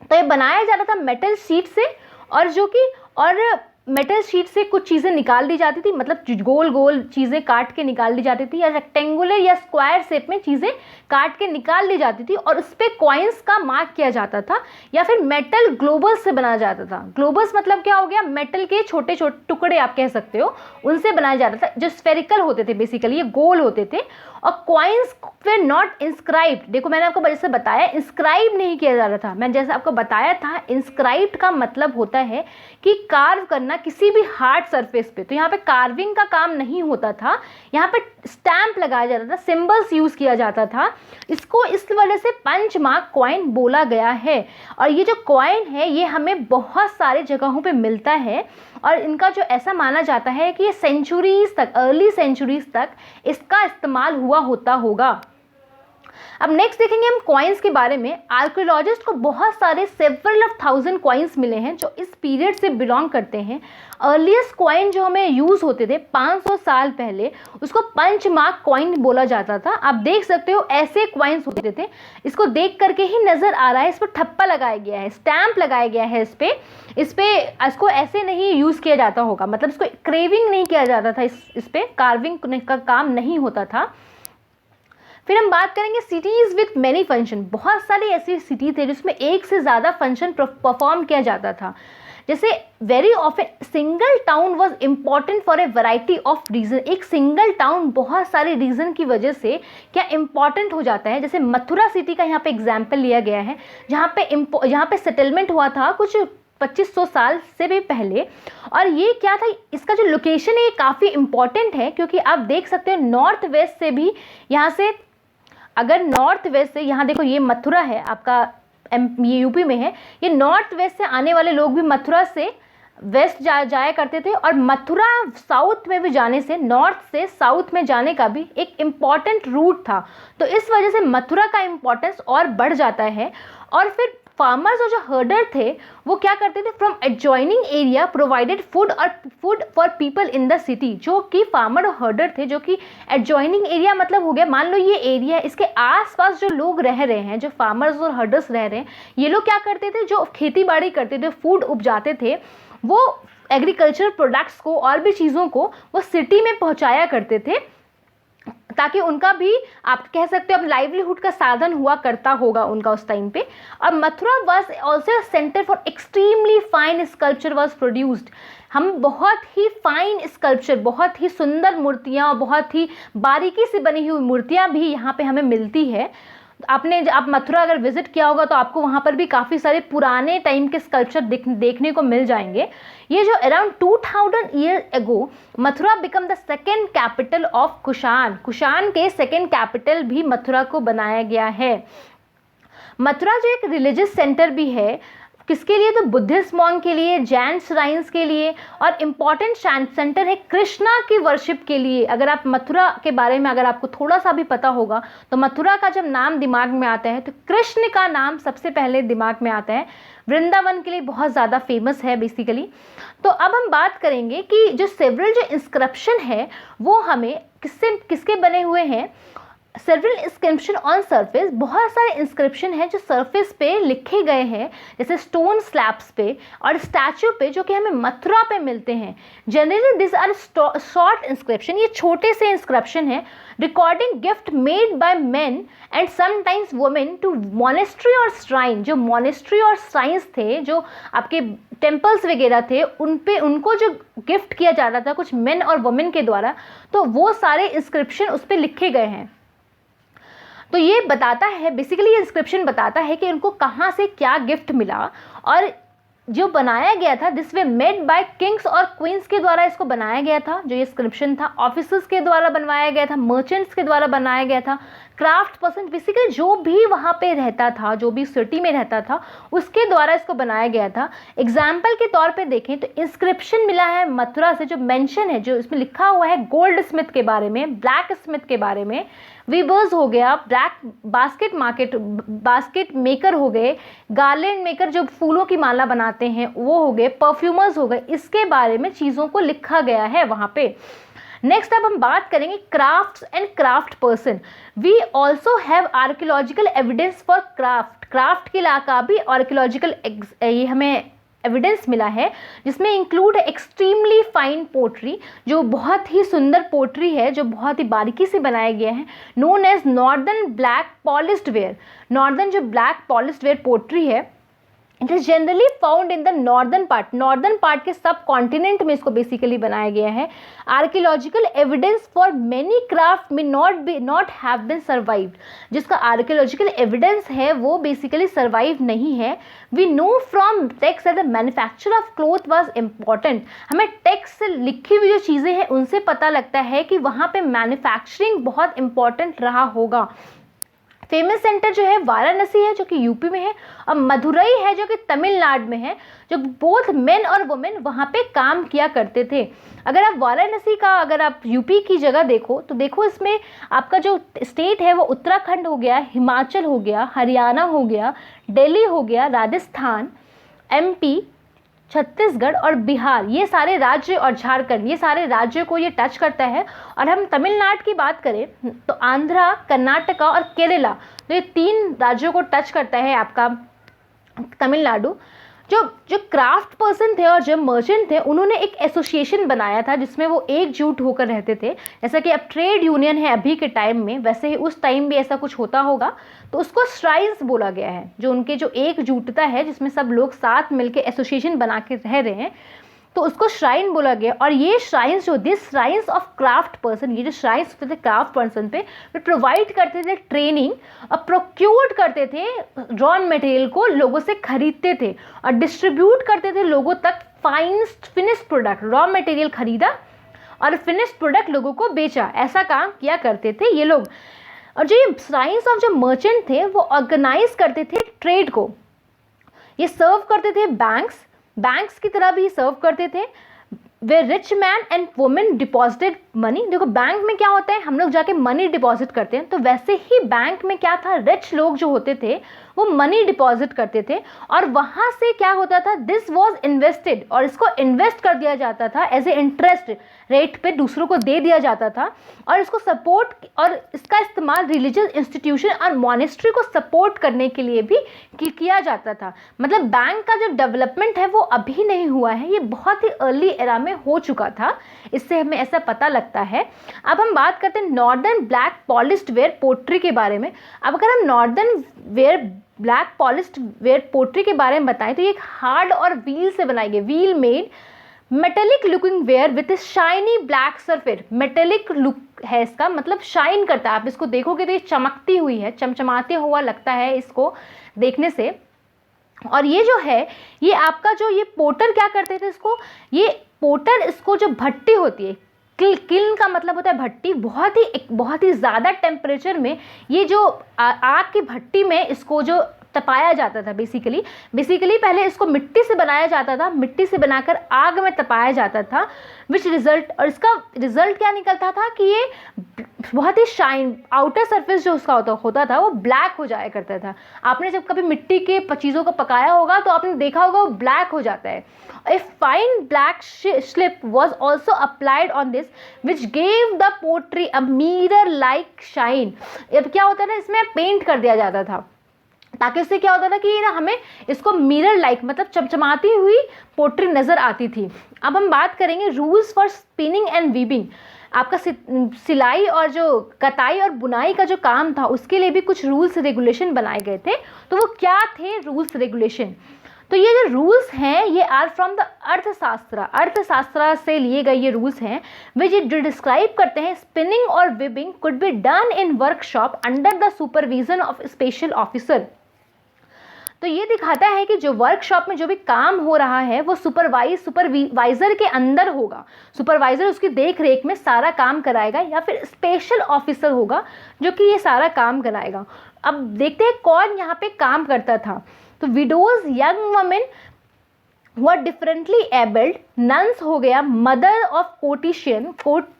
तो ये बनाया जाता था मेटल शीट से, और मेटल शीट से कुछ चीज़ें निकाल दी जाती थी, मतलब गोल गोल चीज़ें काट के निकाल दी जाती थी, या रेक्टेंगुलर या स्क्वायर शेप में चीज़ें काट के निकाल दी जाती थी, और उस पर कॉइन्स का मार्क किया जाता था। या फिर मेटल ग्लोबस से बनाया जाता था। ग्लोबस मतलब क्या हो गया, मेटल के छोटे छोटे टुकड़े आप कह सकते हो, उनसे बनाया जाता था, जो स्फेरिकल होते थे बेसिकली, ये गोल होते थे। और कॉइन्स वे नॉट इंस्क्राइब्ड, देखो मैंने आपको जैसे बताया इंस्क्राइब नहीं किया जा रहा था। मैंने जैसे आपको बताया था इंस्क्राइब्ड का मतलब होता है कि कार्व करना किसी भी हार्ड सरफेस पे। तो यहाँ पे कार्विंग का काम नहीं होता था, यहाँ पे स्टैंप लगाया जाता था, सिंबल्स यूज किया जाता था। इसको इस वजह से पंचमार्क कॉइन बोला गया है। और ये जो कॉइन है ये हमें बहुत सारे जगहों पे मिलता है, और इनका जो ऐसा माना जाता है कि ये सेंचुरीज तक, अर्ली सेंचुरीज तक इसका इस्तेमाल हुआ होता होगा। अब नेक्स्ट देखेंगे हम कॉइन्स के बारे में। आर्कियोलॉजिस्ट को बहुत सारे सेवरल ऑफ थाउजेंड कॉइन्स मिले हैं जो इस पीरियड से बिलोंग करते हैं। अर्लीस्ट कॉइन जो हमें यूज़ होते थे 500 साल पहले, उसको पंचमार्क कॉइन बोला जाता था। आप देख सकते हो ऐसे कॉइन्स होते थे, इसको देख करके ही नज़र आ रहा है इस पर ठप्पा लगाया गया है, स्टैंप लगाया गया है इसको ऐसे नहीं यूज़ किया जाता होगा, मतलब इसको क्रेविंग नहीं किया जाता था, इस पर कार्विंग का काम नहीं होता था। फिर हम बात करेंगे सिटीज़ विथ मैनी फंक्शन। बहुत सारी ऐसी सिटी थे जिसमें एक से ज़्यादा फंक्शन परफॉर्म किया जाता था। जैसे very often single town was important for a variety of reason. एक सिंगल टाउन बहुत सारे रीज़न की वजह से क्या इम्पॉर्टेंट हो जाता है। जैसे मथुरा सिटी का यहाँ पे एग्जाम्पल लिया गया है, जहाँ पे सेटलमेंट हुआ था कुछ 2500 साल से भी पहले। और ये क्या था, इसका जो लोकेशन है ये काफ़ी इम्पॉर्टेंट है, क्योंकि आप देख सकते हो नॉर्थ वेस्ट से भी यहाँ से, अगर नॉर्थ वेस्ट से, यहाँ देखो ये मथुरा है आपका, ये यूपी में है, ये नॉर्थ वेस्ट से आने वाले लोग भी मथुरा से वेस्ट जाया करते थे, और मथुरा साउथ में भी जाने से, नॉर्थ से साउथ में जाने का भी एक इम्पॉर्टेंट रूट था। तो इस वजह से मथुरा का इम्पॉर्टेंस और बढ़ जाता है। और फिर फार्मर्स और जो हर्डर थे वो क्या करते थे, from adjoining area provided food for people in the city. जो कि फार्मर और हर्डर थे, जो कि एडजॉइनिंग एरिया मतलब हो गया, मान लो ये एरिया है, इसके आसपास जो लोग रह रहे हैं, जो फार्मर्स और हर्डर्स रह रहे हैं, ये लोग क्या करते थे, जो खेती बाड़ी करते थे, फूड उपजाते थे, वो एग्रीकल्चर प्रोडक्ट्स को और भी चीज़ों को वो सिटी में पहुँचाया करते थे, ताकि उनका भी आप कह सकते हो अब लाइवलीहुड का साधन हुआ करता होगा उनका उस टाइम पे। और Mathura was also centre for extremely fine sculpture was produced. हम बहुत ही फाइन स्कल्पचर, बहुत ही सुंदर मूर्तियाँ, बहुत ही बारीकी से बनी हुई मूर्तियाँ भी यहाँ पे हमें मिलती है। आप मथुरा अगर विजिट किया होगा तो आपको वहाँ पर भी काफ़ी सारे पुराने टाइम के स्कल्पचर देखने को मिल जाएंगे। ये जो around 2000 year ago Mathura become the second capital of Kushan, Kushan के सेकेंड कैपिटल भी मथुरा को बनाया गया है। मथुरा जो एक रिलीजियस सेंटर भी है, किसके लिए? तो बुद्धिस्ट मॉन्क के लिए, जैन श्राइन्स के लिए, और इम्पॉर्टेंट सेंटर है कृष्णा की वर्शिप के लिए। अगर आप मथुरा के बारे में अगर आपको थोड़ा सा भी पता होगा तो मथुरा का जब नाम दिमाग में आता है तो कृष्ण का नाम सबसे पहले दिमाग में आता है। वृंदावन के लिए बहुत ज़्यादा फेमस है बेसिकली। तो अब हम बात करेंगे कि जो सेवरल जो इंस्क्रिप्शन है वो हमें किसके बने हुए हैं। सेवरल इंस्क्रिप्शन ऑन सरफेस, बहुत सारे इंस्क्रिप्शन हैं जो सरफेस पे लिखे गए हैं, जैसे स्टोन स्लैब्स पे और स्टैचू पे, जो कि हमें मथुरा पे मिलते हैं। Generally this are short inscription, ये छोटे से इंस्क्रिप्शन है recording gift made by men and sometimes women to monastery और श्राइन। जो मोनेस्ट्री और श्राइन्स थे, जो आपके टेम्पल्स वगैरह थे, उन पे उनको जो गिफ्ट किया जाता था कुछ मेन और वुमेन के द्वारा, तो वो सारे इंस्क्रिप्शन उस पर लिखे गए हैं। तो ये बताता है बेसिकली, ये इंस्क्रिप्शन बताता है कि उनको कहाँ से क्या गिफ्ट मिला, और जो बनाया गया था this way made by Kings और क्वींस के द्वारा इसको बनाया गया था। जो ये इंस्क्रिप्शन था ऑफिसर्स के द्वारा बनवाया गया था, मर्चेंट्स के द्वारा बनाया गया था, क्राफ्ट पर्सन, बेसिकली जो भी वहाँ पे रहता था, जो भी सिटी में रहता था, उसके द्वारा इसको बनाया गया था। एग्जाम्पल के तौर पे देखें तो इंस्क्रिप्शन मिला है मथुरा से, जो मेंशन है, जो इसमें लिखा हुआ है गोल्ड स्मिथ के बारे में, ब्लैक स्मिथ के बारे में, वीवर्स हो गया, बास्केट मेकर हो गए, गार्लैंड मेकर जो फूलों की माला बनाते हैं वो हो गए, परफ्यूमर्स हो गए, इसके बारे में चीज़ों को लिखा गया है वहाँ पे। नेक्स्ट अब हम बात करेंगे crafts and craft person. We also have archaeological evidence for craft के इलाका भी आर्कियोलॉजिकल ये हमें एविडेंस मिला है, जिसमें इंक्लूड है एक्सट्रीमली फाइन पोट्री, जो बहुत ही सुंदर पोट्री है, जो बहुत ही बारीकी से बनाया गया है, known as northern black polished ware. Northern जो ब्लैक पॉलिश्ड वेयर पोट्री है, it is generally found in the northern part के सब कॉन्टिनेंट में इसको बेसिकली बनाया गया है। Archaeological evidence for many craft में नॉट हैव बीन सर्वाइव्ड, जिसका आर्कियोलॉजिकल एविडेंस है वो बेसिकली सर्वाइव नहीं है। We know from text that the manufacture of cloth was important. हमें टेक्स्ट से लिखी हुई जो चीज़ें हैं उनसे पता लगता है कि वहाँ पे मैन्युफैक्चरिंग बहुत इंपॉर्टेंट रहा होगा। फेमस सेंटर जो है वाराणसी है, जो कि यूपी में है, और मदुरई है जो कि तमिलनाडु में है, जो बोथ मेन और वुमेन वहाँ पे काम किया करते थे। अगर आप वाराणसी का, अगर आप यूपी की जगह देखो तो देखो इसमें आपका जो स्टेट है वो उत्तराखंड हो गया, हिमाचल हो गया, हरियाणा हो गया, दिल्ली हो गया, राजस्थान, एमपी, छत्तीसगढ़ और बिहार, ये सारे राज्य, और झारखंड, ये सारे राज्यों को ये टच करता है। और हम तमिलनाडु की बात करें तो आंध्रा, कर्नाटका और केरला, तो ये 3 राज्यों को टच करता है आपका तमिलनाडु। जो क्राफ्ट पर्सन थे और जो मर्चेंट थे, उन्होंने एक एसोसिएशन बनाया था जिसमें वो एकजुट होकर रहते थे। जैसा कि अब ट्रेड यूनियन है अभी के टाइम में, वैसे ही उस टाइम भी ऐसा कुछ होता होगा, तो उसको श्राइन्स बोला गया है। जो उनके जो एकजुटता है, जिसमें सब लोग साथ मिलकर एसोसिएशन बना के रह रहे हैं, तो उसको श्राइन बोला गया। और ये श्राइन्स जो this shrines of craft person, ये जो श्राइन्स होते थे क्राफ्ट पर्सन पे, वे प्रोवाइड करते थे ट्रेनिंग और प्रोक्योर्ड करते थे रॉ मटेरियल को, लोगों से खरीदते थे और डिस्ट्रीब्यूट करते थे लोगों तक फिनिश्ड प्रोडक्ट। रॉ मटेरियल खरीदा और फिनिश्ड प्रोडक्ट लोगों को बेचा, ऐसा काम किया करते थे ये लोग। और जो ये श्राइन्स ऑफ जो मर्चेंट थे वो ऑर्गेनाइज करते थे ट्रेड को, ये सर्व करते थे बैंक्स की तरह भी सर्व करते थे। वे rich man and women deposited money. देखो बैंक में क्या होता है, हम लोग जाके मनी डिपॉजिट करते हैं, तो वैसे ही बैंक में क्या था, रिच लोग जो होते थे वो मनी डिपॉजिट करते थे और वहाँ से क्या होता था, दिस वाज इन्वेस्टेड, और इसको इन्वेस्ट कर दिया जाता था एज ए इंटरेस्ट रेट पे दूसरों को दे दिया जाता था। और इसको सपोर्ट और इसका इस्तेमाल रिलीजियस इंस्टीट्यूशन और मॉनेस्ट्री को सपोर्ट करने के लिए भी किया जाता था। मतलब बैंक का जो डेवलपमेंट है वो अभी नहीं हुआ है, ये बहुत ही अर्ली एरा में हो चुका था। इससे हमें ऐसा पता लगता लगता है। अब हम बात करते हैं northern black polished ware pottery के बारे में। अब अगर हम northern ware black polished ware pottery के बारे में बताएं तो ये एक हार्ड और व्हील से बनाई गई, wheel made metallic looking ware with shiny black surface. Metallic look है इसका, मतलब शाइन करता है, आप इसको देखोगे तो ये चमकती हुई है, चमचमाते हुआ लगता है इसको देखने से। और ये जो है ये आपका जो ये पोटर क्या करते थे इसको, ये पोटर इसको जो भट्टी होती है, किल्न का मतलब होता है भट्टी, बहुत ही ज़्यादा टेम्परेचर में ये जो आग की भट्टी में इसको जो तपाया जाता था। बेसिकली पहले इसको मिट्टी से बनाया जाता था, मिट्टी से बनाकर आग में तपाया जाता था, विच रिजल्ट, और इसका रिजल्ट क्या निकलता था कि ये बहुत ही शाइन, आउटर सरफेस जो उसका होता था वो ब्लैक हो जाया करता था। आपने जब कभी मिट्टी के चीज़ों को पकाया होगा तो आपने देखा होगा वो ब्लैक हो जाता है। A fine black slip was also applied on this, which gave the pottery a mirror-like shine. अब क्या होता है ना, इसमें पेंट कर दिया जाता था ताकि उससे क्या होता था कि ना हमें इसको मिरर लाइक, मतलब चमचमाती हुई पोट्री नज़र आती थी। अब हम बात करेंगे rules for spinning and weaving. आपका सिलाई और जो कताई और बुनाई का जो काम था उसके लिए भी कुछ रूल्स रेगुलेशन बनाए गए थे। तो वो क्या थे रूल्स रेगुलेशन? तो ये जो रूल्स हैं ये आर फ्रॉम द अर्थशास्त्र से लिए गए ये रूल्स हैं, विच जो डिस्क्राइब करते हैं स्पिनिंग और weaving could be done in workshop under the supervision of special officer. तो ये दिखाता है कि जो वर्कशॉप में जो भी काम हो रहा है वो सुपरवाइजर के अंदर होगा। सुपरवाइजर उसकी देख रेख में सारा काम कराएगा, या फिर स्पेशल ऑफिसर होगा जो कि ये सारा काम कराएगा। अब देखते हैं कौन यहाँ पे काम करता था। तो widows, young women were differently abled, nuns हो गया, मदर ऑफ कोर्टिशियन,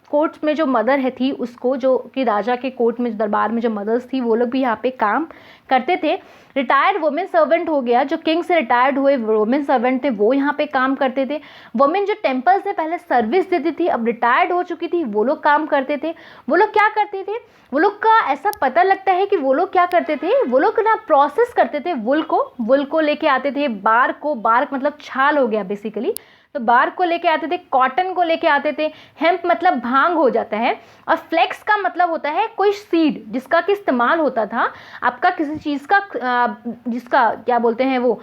कोर्ट में जो मदर है थी उसको, जो कि राजा के कोर्ट में दरबार में जो मदर्स थी वो लोग भी यहाँ पे काम करते थे। रिटायर्ड वुमेन सर्वेंट हो गया, जो किंग से रिटायर्ड हुए वुमेन सर्वेंट थे वो यहाँ पे काम करते थे। वुमेन जो टेम्पल्स में पहले सर्विस देती थी अब रिटायर्ड हो चुकी थी वो लोग काम करते थे। वो लोग क्या करते थे, वो लोग का ऐसा पता लगता है कि वो लोग क्या करते थे, वो लोग ना प्रोसेस करते थे वुल को लेके आते थे, बार्क मतलब छाल हो गया बेसिकली, तो बार्क को लेके आते थे, कॉटन को लेके आते थे, हेम्प मतलब भांग हो जाता है, और फ्लेक्स का मतलब होता है कोई सीड जिसका कि इस्तेमाल होता था आपका किसी चीज़ का, जिसका क्या बोलते हैं वो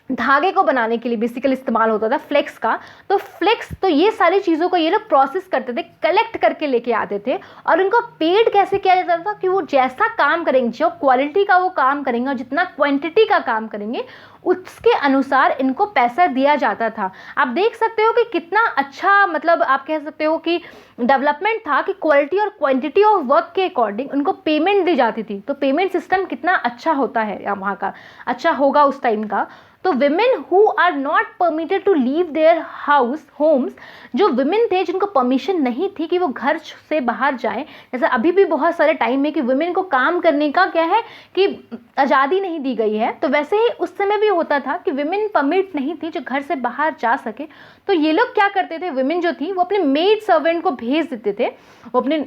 धागे को बनाने के लिए बेसिकली इस्तेमाल होता था फ्लेक्स का। तो फ्लेक्स, तो ये सारी चीज़ों को ये लोग प्रोसेस करते थे, कलेक्ट करके लेके आते थे, और उनको पेड कैसे किया जाता था कि वो जैसा काम करेंगे, जो क्वालिटी का वो काम करेंगे और जितना क्वांटिटी का काम करेंगे उसके अनुसार इनको पैसा दिया जाता था। आप देख सकते हो कि कितना अच्छा, मतलब आप कह सकते हो कि डेवलपमेंट था कि क्वालिटी और क्वांटिटी ऑफ वर्क के अकॉर्डिंग उनको पेमेंट दी जाती थी। तो पेमेंट सिस्टम कितना अच्छा होता है वहाँ का, अच्छा होगा उस टाइम का। तो women who are not permitted to leave their homes, जो विमेन थे जिनको परमिशन नहीं थी कि वो घर से बाहर जाएं, जैसे अभी भी बहुत सारे टाइम में कि विमेन को काम करने का क्या है कि आज़ादी नहीं दी गई है, तो वैसे ही उस समय भी होता था कि विमेन परमिट नहीं थी जो घर से बाहर जा सके। तो ये लोग क्या करते थे, विमेन जो थी वो अपने मेड सर्वेंट को भेज देते थे, वो अपने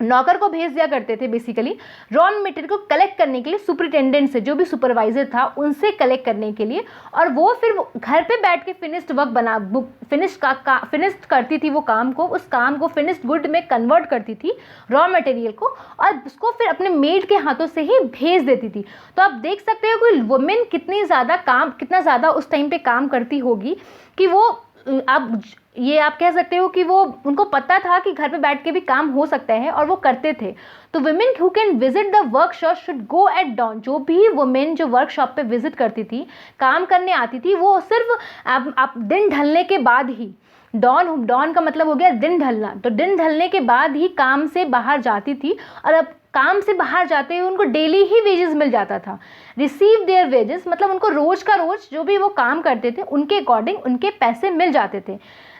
नौकर को भेज दिया करते थे बेसिकली रॉ मटेरियल को कलेक्ट करने के लिए, सुपरिटेंडेंट से, जो भी सुपरवाइजर था उनसे कलेक्ट करने के लिए, और वो फिर घर पे बैठ के फिनिश्ड वर्क फिनिश्ड करती थी वो काम को, उस काम को फिनिश्ड गुड में कन्वर्ट करती थी रॉ मटेरियल को, और उसको फिर अपने मेड के हाथों से ही भेज देती थी। तो आप देख सकते हो कि वुमेन कितना ज़्यादा उस टाइम पे काम करती होगी कि वो आप कह सकते हो कि वो उनको पता था कि घर पे बैठ के भी काम हो सकता है और वो करते थे। तो women who can visit the workshop should go at dawn, जो भी वुमेन जो वर्कशॉप पे विजिट करती थी, काम करने आती थी, वो सिर्फ आप दिन ढलने के बाद ही, डॉन का मतलब हो गया दिन ढलना, तो दिन ढलने के बाद ही काम से बाहर जाती थी, और अब काम से बाहर जाते हुए उनको डेली ही वेजेस मिल जाता था। रिसीव देयर वेजेस मतलब उनको रोज का रोज जो भी वो काम करते थे उनके अकॉर्डिंग उनके पैसे मिल जाते थे।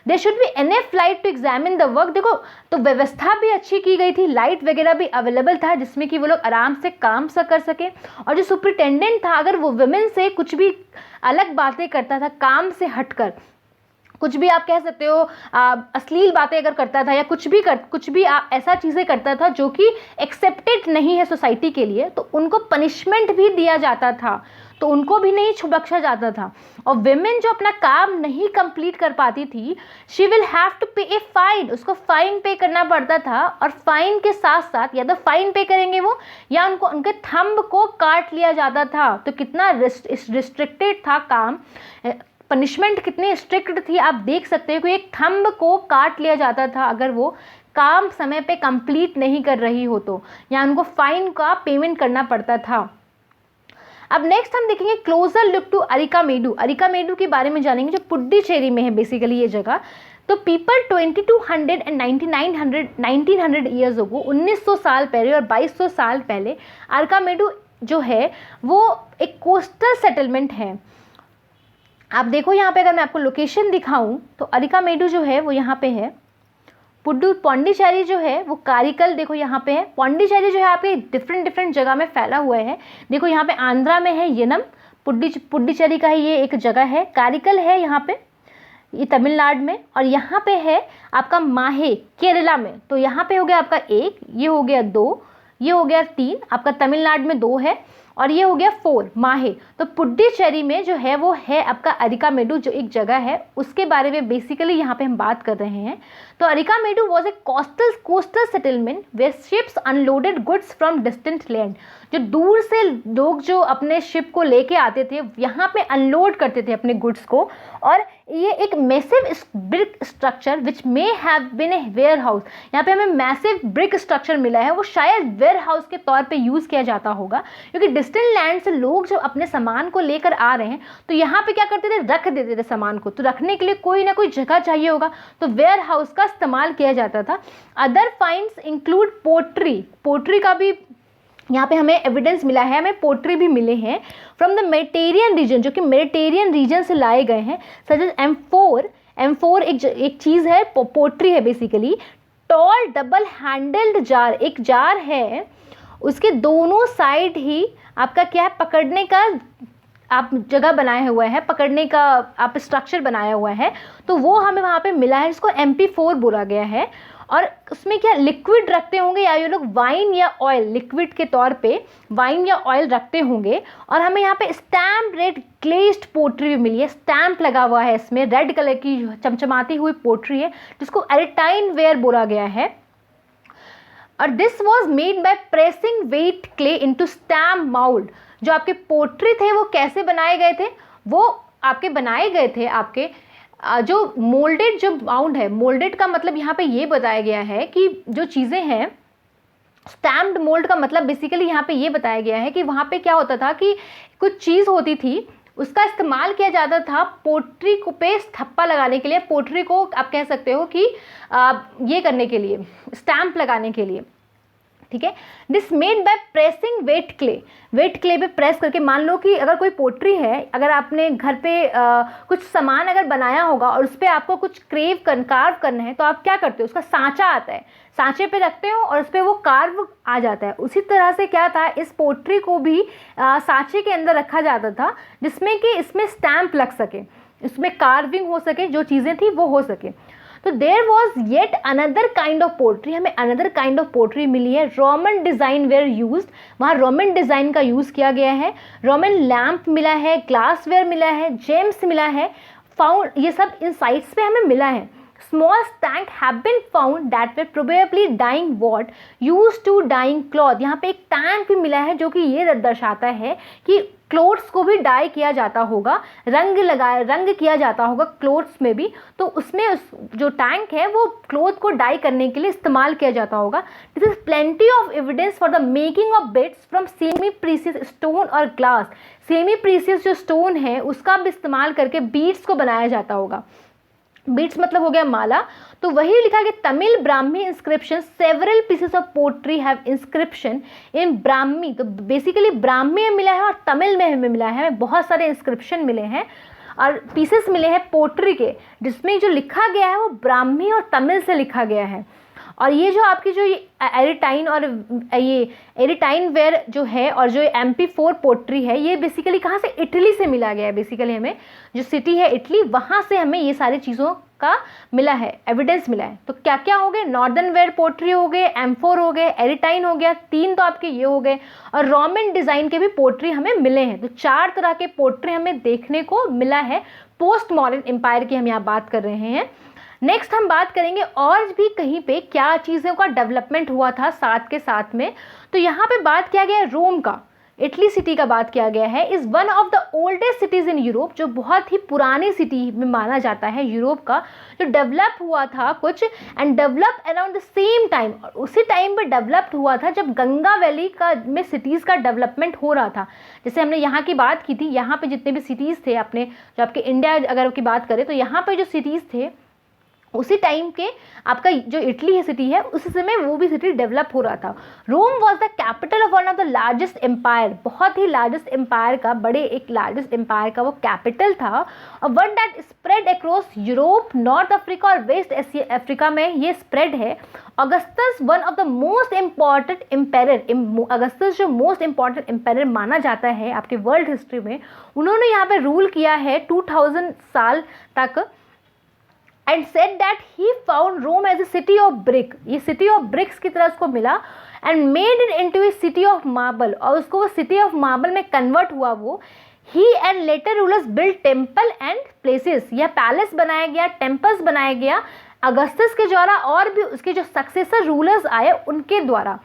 They should be enough light to examine the work, देखो तो व्यवस्था भी अच्छी की गई थी, लाइट वगैरह भी अवेलेबल था जिसमें कि वो लोग आराम से काम कर सके। और जो सुपरिटेंडेंट था अगर वो वुमेन से कुछ भी अलग बातें करता था, काम से हटकर कुछ भी आप कह सकते हो अश्लील बातें अगर करता था या कुछ भी ऐसा चीज़ें करता था जो कि एक्सेप्टेड नहीं है सोसाइटी के लिए, तो उनको पनिशमेंट भी दिया जाता था। तो उनको भी नहीं बख्शा जाता था। और विमेन जो अपना काम नहीं कंप्लीट कर पाती थी, शी विल हैव टू पे ए फाइन, उसको फाइन पे करना पड़ता था। और फाइन के साथ साथ या तो फाइन पे करेंगे वो, या उनको उनके थंब को काट लिया जाता था। तो कितना रिस्ट्रिक्टेड था काम, पनिशमेंट कितनी स्ट्रिक्ट थी आप देख सकते हो कि एक थंब को काट लिया जाता था अगर वो काम समय पे कंप्लीट नहीं कर रही हो तो, या उनको फाइन का पेमेंट करना पड़ता था। अब नेक्स्ट हम देखेंगे closer look to Arikamedu. Arikamedu के बारे में जानेंगे जो पुडुचेरी में है बेसिकली ये जगह। तो पीपल 2200 एंड 1900 ईयर्स अगो, 1900 साल पहले और 2200 साल पहले अरिकामेडु जो है वो एक कोस्टल सेटलमेंट है। आप देखो यहाँ पे, अगर मैं आपको लोकेशन दिखाऊं तो अरिकामेडु जो है वो यहाँ पे है। पौंडीचेरी जो है वो कारिकल देखो यहाँ पे है। पौंडीचेरी जो है आपके डिफरेंट जगह में फैला हुआ है। देखो यहाँ पे आंध्रा में है येनम, पुडुचेरी का ही ये एक जगह है। कारिकल है यहाँ पे, ये तमिलनाडु में। और यहाँ पे है आपका माहे केरला में। तो यहाँ पे हो गया आपका 1, ये हो गया 2, ये हो गया 3, आपका तमिलनाडु में 2 है, और ये हो गया 4 माहे। तो पुडुचेरी में जो है वो है आपका अरिकामेडु जो एक जगह है, उसके बारे में बेसिकली यहाँ पे हम बात कर रहे हैं। तो Arikamedu was a coastal settlement where ships unloaded goods from distant land. जो दूर से लोग जो अपने शिप को लेके आते थे यहाँ पे अनलोड करते थे अपने गुड्स को। और ये एक massive brick structure which may have been a warehouse, यहाँ पे हमें मैसिव ब्रिक स्ट्रक्चर मिला है, वो शायद वेयर हाउस के तौर पे यूज़ किया जाता होगा। क्योंकि डिस्टेंट लैंड से लोग जब अपने सामान को लेकर आ रहे हैं तो यहाँ पे क्या करते थे, रख देते थे सामान को। तो रखने के लिए कोई ना कोई जगह चाहिए होगा, तो वेयर हाउस का इस्तेमाल किया जाता था। अदर फाइंड्स इंक्लूड पोट्री का भी यहाँ पे हमें एविडेंस मिला है, हमें पोट्री भी मिले हैं फ्रॉम द मेडिटेरियन रीजन, जो कि मेडिटेरियन रीजन से लाए गए हैं। सच एज M4 एक चीज़ है, पोट्री है basically. Tall double handled jar, एक जार है, उसके दोनों साइड ही आपका क्या है, पकड़ने का आप जगह बनाया हुआ है, पकड़ने का आप स्ट्रक्चर बनाया हुआ है। तो वो हमें वहाँ पे मिला है, जिसको MP4 बोला गया है। और उसमें क्या लिक्विड रखते होंगे, या ये लोग वाइन या ऑयल, लिक्विड के तौर पे वाइन या ऑयल रखते होंगे। और हमें यहाँ पे स्टैम्प रेड ग्लेज्ड पोट्री भी मिली है, स्टैम्प लगा हुआ है इसमें, रेड कलर की चमचमाती हुई पोट्री है जिसको एरिटाइन वेयर बोला गया है। और this was made by pressing wait clay into stamp mould. जो आपके पोट्री थे वो कैसे बनाए गए थे, वो आपके बनाए गए थे आपके जो मोल्डेड जो माउंड है। मोल्डेड का मतलब यहाँ पे ये बताया गया है कि जो चीज़ें हैं, स्टैम्प्ड मोल्ड का मतलब बेसिकली यहाँ पे ये बताया गया है कि वहाँ पे क्या होता था कि कुछ चीज़ होती थी, उसका इस्तेमाल किया जाता था पोट्री को पे थप्पा लगाने के लिए, पोट्री को आप कह सकते हो कि ये करने के लिए, स्टैम्प लगाने के लिए, ठीक है। This made by pressing wait clay पे प्रेस करके। मान लो कि अगर कोई पोट्री है, अगर आपने घर पे कुछ सामान अगर बनाया होगा और उस पर आपको कुछ कार्व करना है, तो आप क्या करते हो, उसका सांचा आता है, सांचे पे रखते हो और उस पर वो कार्व आ जाता है। उसी तरह से क्या था, इस पोट्री को भी सांचे के अंदर रखा जाता था, जिसमें कि इसमें स्टैम्प लग सके, इसमें कार्विंग हो सके, जो चीज़ें थी वो हो सके। तो there was yet another kind of pottery, हमें अनदर काइंड ऑफ पोट्री मिली है। रोमन डिज़ाइन वेयर यूज्ड, वहाँ रोमन डिज़ाइन का यूज़ किया गया है। रोमन लैम्प मिला है, ग्लास वेयर मिला है, जेम्स मिला है, फाउंड, ये सब इन साइट्स पे हमें मिला है। Small tank have been found that were probably dyeing what used to dyeing cloth। यहाँ पे एक टैंक भी मिला है जो कि ये दर्शाता है कि क्लोथ्स को भी डाई किया जाता होगा, रंग किया जाता होगा क्लोथ्स में भी। तो उसमें जो टैंक है वो क्लोथ को डाई करने के लिए इस्तेमाल किया जाता होगा। This is plenty of evidence for the making of bits from semi precious stone और ग्लास। सेमी प्रीसियस जो स्टोन है उसका भी इस्तेमाल करके बीड्स को बनाया जाता होगा। बीट्स मतलब हो गया माला। तो वही लिखा गया Tamil Brahmi inscription, several pieces of pottery have inscription in Brahmi. तो बेसिकली ब्राह्मी में मिला है और तमिल में हमें मिला है, हमें बहुत सारे इंस्क्रिप्शन मिले हैं और पीसेस मिले हैं पोट्री के, जिसमें जो लिखा गया है वो ब्राह्मी और तमिल से लिखा गया है। और ये जो आपकी जो ये एरिटाइन और ये एरिटाइन वेयर जो है और जो MP4 पोट्री है, ये बेसिकली कहाँ से, इटली से मिला गया है। बेसिकली हमें जो सिटी है इटली, वहाँ से हमें ये सारी चीज़ों का मिला है, एविडेंस मिला है। तो क्या क्या हो गए, नॉर्दर्न वेयर पोट्री हो गए, एम्फोर हो गए, एरिटाइन हो गया, 3 तो आपके ये हो गए, और रोमन डिजाइन के भी पोट्री हमें मिले हैं। तो 4 तरह के पोट्री हमें देखने को मिला है। पोस्ट मॉडर्न एम्पायर की हम यहाँ बात कर रहे हैं। नेक्स्ट हम बात करेंगे और भी कहीं पे क्या चीज़ों का डेवलपमेंट हुआ था साथ के साथ में। तो यहाँ पे बात किया गया है रोम का, इटली सिटी का बात किया गया है। Is one of the oldest cities in Europe, जो बहुत ही पुरानी सिटी में माना जाता है यूरोप का, जो डेवलप हुआ था कुछ and develop around the same time, और उसी टाइम पे डेवलप्ड हुआ था जब गंगा वैली का में सिटीज़ का डेवलपमेंट हो रहा था। जैसे हमने यहाँ की बात की थी, यहाँ पे जितने भी सिटीज़ थे अपने, जो आपके इंडिया अगर की बात करें तो यहाँ पे जो सिटीज़ थे उसी टाइम के आपका जो इटली है सिटी है, उस समय वो भी सिटी डेवलप हो रहा था। Rome was the capital of one of the largest empire, बहुत ही लार्जेस्ट एम्पायर का, बड़े एक लार्जेस्ट एम्पायर का वो कैपिटल था, और one that spread across Europe, North Africa और वेस्ट अफ्रीका में ये स्प्रेड है। Augustus one of the most important empire, Augustus जो मोस्ट इम्पॉर्टेंट एम्पायर माना जाता है आपके वर्ल्ड हिस्ट्री में, उन्होंने यहाँ पे रूल किया है 2000 साल तक, and said that he found Rome as a city of brick, ये city of bricks की तरह उसको मिला, and made it into a city of marble, और उसको वो city of marble में convert हुआ वो। He and later rulers built temple and places, या पैलेस बनाया गया, टेम्पल्स बनाया गया अगस्टस के द्वारा, और भी उसके जो सक्सेसर रूलर्स आए उनके द्वारा।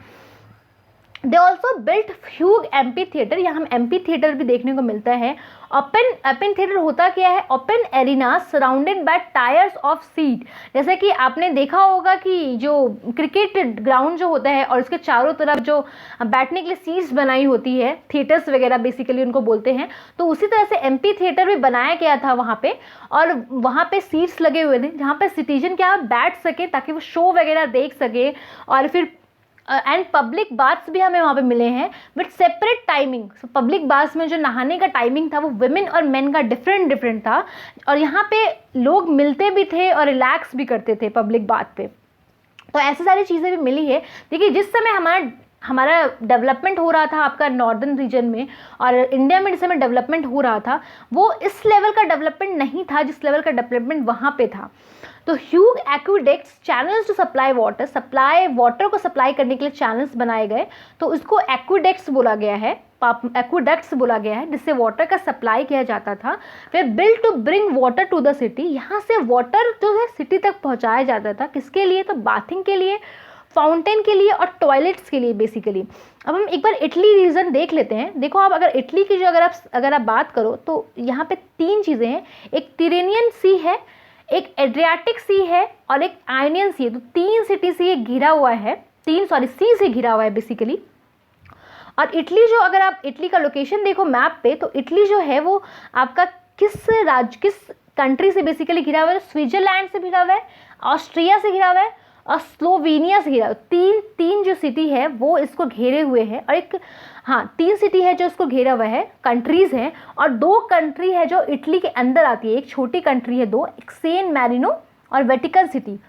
They also built huge amphi theatre, यहाँ हम एम्पी थिएटर भी देखने को मिलता है। ओपन थिएटर होता क्या है, open arena surrounded by tyres of seat, जैसे कि आपने देखा होगा कि जो क्रिकेट ग्राउंड जो होता है और उसके चारों तरफ जो बैठने के लिए सीट्स बनाई होती है, थिएटर्स वगैरह बेसिकली उनको बोलते हैं, तो उसी तरह से एम्पी थिएटर भी बनाया गया था वहाँ पे, और वहाँ पे सीट्स लगे हुए थे जहाँ पे सिटीजन क्या बैठ सके ताकि वो शो वगैरह देख सके, और फिर एंड पब्लिक बाथ्स भी हमें वहाँ पे मिले हैं with separate timing. So public baths में जो नहाने का टाइमिंग था वो वुमेन और मेन का डिफरेंट था, और यहाँ पे लोग मिलते भी थे और रिलैक्स भी करते थे पब्लिक बाथ पे। तो ऐसी सारी चीज़ें भी मिली है। देखिए जिस समय हमारा डेवलपमेंट हो रहा था आपका नॉर्दर्न रीजन में, और इंडिया में जिस समय डेवलपमेंट हो रहा था, वो इस लेवल का डेवलपमेंट नहीं था जिस लेवल का डेवलपमेंट वहाँ पे था। तो huge aqueducts, channels to supply water को सप्लाई करने के लिए चैनल्स बनाए गए, तो उसको एक्विडेक्ट्स बोला गया है, एक्विडक्ट्स बोला गया है, जिससे वाटर का सप्लाई किया जाता था। फिर build to bring water to the city, यहाँ से वाटर जो है सिटी तक पहुँचाया जाता था, किसके लिए, तो बाथिंग के लिए, फाउंटेन के लिए और टॉयलेट्स के लिए बेसिकली। अब हम एक बार इटली रीजन देख लेते हैं। देखो आप अगर इटली की जो अगर आप बात करो तो यहाँ पे 3 चीज़ें हैं, एक तिरेनियन सी है, एक एड्रियाटिक सी है और एक आयनियन सी है। तो 3 सिटी से ये घिरा हुआ है, सी से घिरा हुआ है बेसिकली। और इटली जो, अगर आप इटली का लोकेशन देखो मैप पे, तो इटली जो है वो आपका किस कंट्री से बेसिकली घिरा हुआ है, स्विट्जरलैंड से घिरा हुआ है, ऑस्ट्रिया से घिरा हुआ है और स्लोवेनिया से घिरा। तीन जो सिटी है वो इसको घेरे हुए हैं, और एक 3 सिटी है जो इसको घेरा हुआ है, कंट्रीज़ हैं, और 2 कंट्री है जो इटली के अंदर आती है, एक छोटी कंट्री है 2, एक सैन मैरिनो और वेटिकन सिटी।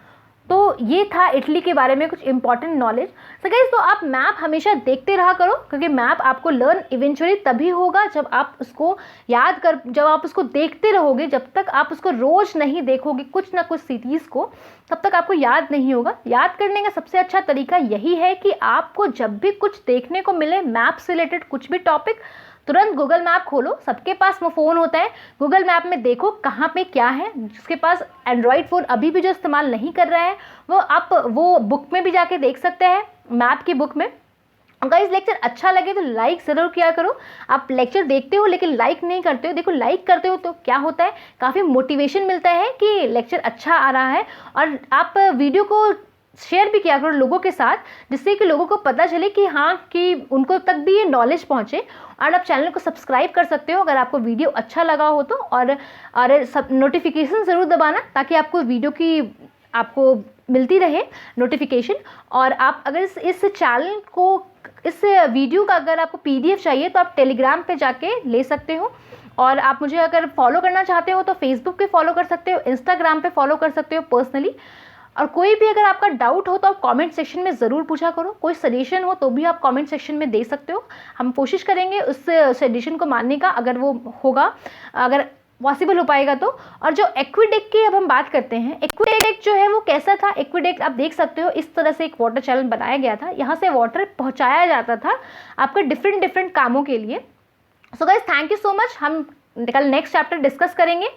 तो ये था इटली के बारे में कुछ इंपॉर्टेंट नॉलेज। सो गाइस, तो आप मैप हमेशा देखते रहा करो, क्योंकि मैप आपको लर्न इवेंचुअली तभी होगा जब आप उसको जब आप उसको देखते रहोगे। जब तक आप उसको रोज नहीं देखोगे कुछ ना कुछ सिटीज़ को, तब तक आपको याद नहीं होगा। याद करने का सबसे अच्छा तरीका यही है कि आपको जब भी कुछ देखने को मिले मैप से रिलेटेड कुछ भी टॉपिक, तुरंत गूगल मैप खोलो, सबके पास वो फ़ोन होता है, गूगल मैप में देखो कहाँ पे क्या है। जिसके पास एंड्रॉयड फ़ोन अभी भी जो इस्तेमाल नहीं कर रहा है, वो आप वो बुक में भी जाके देख सकते हैं, मैप की बुक में। गाइस, लेक्चर अच्छा लगे तो लाइक ज़रूर किया करो। आप लेक्चर देखते हो लेकिन लाइक नहीं करते हो। देखो, लाइक करते हो तो क्या होता है, काफ़ी मोटिवेशन मिलता है कि लेक्चर अच्छा आ रहा है, और आप वीडियो को शेयर भी किया करो लोगों के साथ, जिससे कि लोगों को पता चले कि उनको तक भी ये नॉलेज पहुँचे। और आप चैनल को सब्सक्राइब कर सकते हो अगर आपको वीडियो अच्छा लगा हो तो, और सब नोटिफिकेशन ज़रूर दबाना ताकि आपको वीडियो की आपको मिलती रहे नोटिफिकेशन। और आप अगर इस चैनल को, इस वीडियो का अगर आपको PDF चाहिए तो आप टेलीग्राम पे जाके ले सकते हो, और आप मुझे अगर फॉलो करना चाहते हो तो फेसबुक पे फॉलो कर सकते हो, इंस्टाग्राम पे फॉलो कर सकते हो पर्सनली। और कोई भी अगर आपका डाउट हो तो आप कमेंट सेक्शन में ज़रूर पूछा करो, कोई सजेशन हो तो भी आप कमेंट सेक्शन में दे सकते हो। हम कोशिश करेंगे उस सजेशन को मानने का, अगर वो होगा। अगर पॉसिबल हो पाएगा तो। और जो एक्विडेक्ट की अब हम बात करते हैं, एक्विडेक्ट जो है वो कैसा था, एक्विडेक्ट आप देख सकते हो इस तरह से एक वाटर चैनल बनाया गया था, यहाँ से वाटर पहुँचाया जाता था आपके डिफरेंट कामों के लिए। So guys thank you so much, हम कल नेक्स्ट चैप्टर डिस्कस करेंगे।